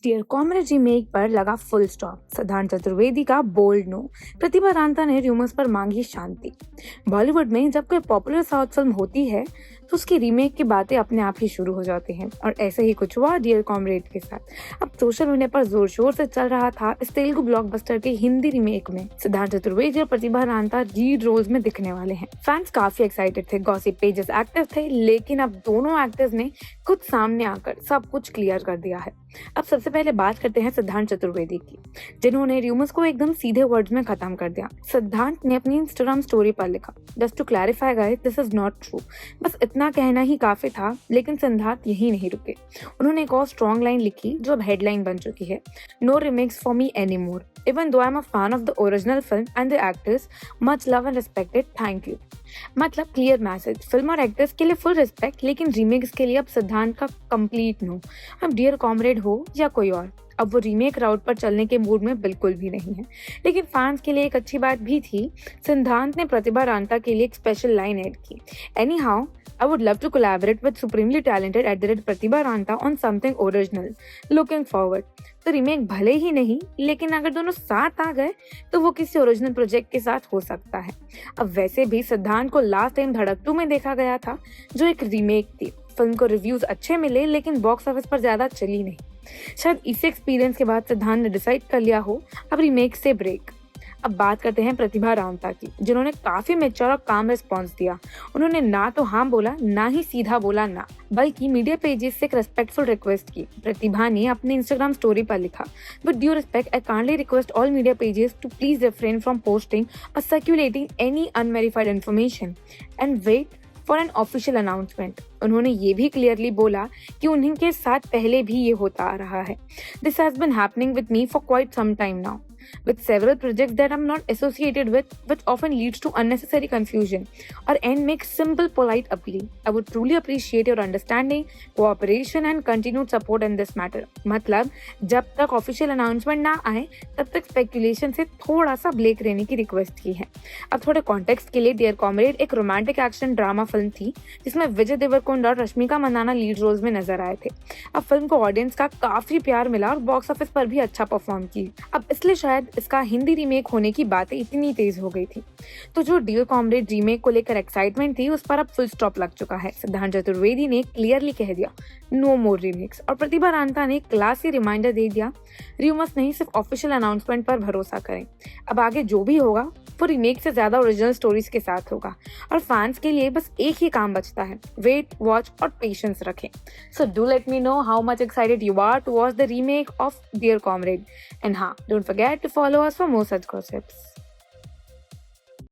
Dear comrade remake पर लगा full stop. सिद्धांत चतुर्वेदी का बोल्ड नो। प्रतिभा रांता ने र्यूमर्स पर मांगी शांति। बॉलीवुड में जब कोई पॉपुलर साउथ फिल्म होती है तो उसकी रीमेक की बातें अपने आप ही शुरू हो जाती हैं और ऐसे ही कुछ हुआ डियर कॉमरेड के साथ। अब सोशल मीडिया पर जोर शोर से चल रहा था इस तेलुगु ब्लॉकबस्टर के हिंदी रीमेक में सिद्धांत चतुर्वेदी और प्रतिभा रांता लीड रोल्स में दिखने वाले हैं। फैंस काफी एक्साइटेड थे, गॉसिप पेजेस एक्टिव थे, लेकिन अब दोनों एक्टर्स ने खुद सामने आकर सब कुछ क्लियर कर दिया है। अब सबसे पहले बात करते हैं सिद्धांत चतुर्वेदी की, जिन्होंने र्यूमर्स को एकदम सीधे वर्ड्स में खत्म कर दिया। सिद्धांत ने अपनी इंस्टाग्राम स्टोरी पर लिखा, just to clarify guys, this is not true. बस इतना कहना ही काफी था, लेकिन सिद्धांत यही नहीं रुके। उन्होंने एक और स्ट्रॉन्ग लाइन लिखी जो अब हेडलाइन बन चुकी है, no remakes for me any more, even though I am a fan of the original film and the actors, much love and respected, thank you. मतलब क्लियर मैसेज, फिल्म और actors के लिए फुल रिस्पेक्ट, लेकिन remakes के लिए अब सिद्धांत का कंप्लीट नो। अब डियर कॉमरेड हो या कोई और, अब वो रीमेक राउट पर चलने के मूड में बिल्कुल भी नहीं है। लेकिन फैंस के लिए एक अच्छी बात भी थी, सिद्धांत ने प्रतिभा रांता के लिए एक स्पेशल लाइन ऐड की, any how I would love to collaborate with supremely talented @ Pratibha Ranta on something original. Looking forward. तो रीमेक भले ही नहीं, लेकिन अगर दोनों साथ आ गए तो वो किसी ओरिजिनल प्रोजेक्ट के साथ हो सकता है। अब वैसे भी सिद्धांत को लास्ट टाइम धड़क 2 में देखा गया था, जो एक रीमेक थी। फिल्म को रिव्यूज अच्छे मिले, लेकिन बॉक्स ऑफिस पर ज्यादा चली नहीं। शायद इसी एक्सपीरियंस के बाद सिद्धांत ने डिसाइड कर लिया हो अब रीमेक से ब्रेक। अब बात करते हैं प्रतिभा रांता की, जिन्होंने काफी मैच्योर और काम रिस्पॉन्स दिया। उन्होंने ना तो हाँ बोला, ना ही सीधा बोला ना, बल्कि मीडिया पेजेस से एक रेस्पेक्टफुल रिक्वेस्ट की। प्रतिभा ने अपने इंस्टाग्राम स्टोरी पर लिखा, with due respect I kindly request all media pages to please refrain from posting और circulating any unverified information and wait for an official announcement. उन्होंने ये भी क्लियरली बोला कि उनके साथ पहले भी ये होता आ रहा है। This has been happening with me for quite some time now, with several projects that I'm not associated with, which often leads to unnecessary confusion or end make simple polite appeal. I would truly appreciate your understanding, cooperation and continued support in this matter. मतलब जब तक official announcement ना आए तब तक speculation से थोड़ा सा ब्रेक लेने की रिक्वेस्ट की है। अब थोड़े कॉन्टेक्स्ट के लिए, डियर कॉमरेड एक रोमांटिक एक्शन ड्रामा फिल्म थी जिसमें विजय देवरकोंडा और रश्मिका मंदाना लीड रोल्स में नजर आए थे। अब फिल्म को ऑडियंस का काफी प्यार मिला और बॉक्स ऑफिस पर भी अच्छा परफॉर्म की। अब इसलिए शायद इसका हिंदी रीमेक होने की बातें इतनी तेज हो गई थी। तो जो डियर कॉमरेड रीमेक को लेकर एक्साइटमेंट थी, उस पर अब फुल स्टॉप लग चुका है। सिद्धांत चतुर्वेदी ने क्लियरली कह दिया, नो मोर रीमेक्स, और प्रतिभा रांता ने क्लासी रिमाइंडर दे दिया, र्यूमर्स नहीं, सिर्फ ऑफिशियल अनाउंसमेंट पर भरोसा करें। अब आगे जो भी होगा वो रीमेक से ज्यादा ओरिजिनल स्टोरीज के साथ होगा और फैंस के लिए बस एक ही काम बचता है, वेट, वॉच और पेशेंस रखें। So do let me know how much excited you are to watch the remake of Dear Comrade, and हाँ, don't forget to follow us for more such gossips.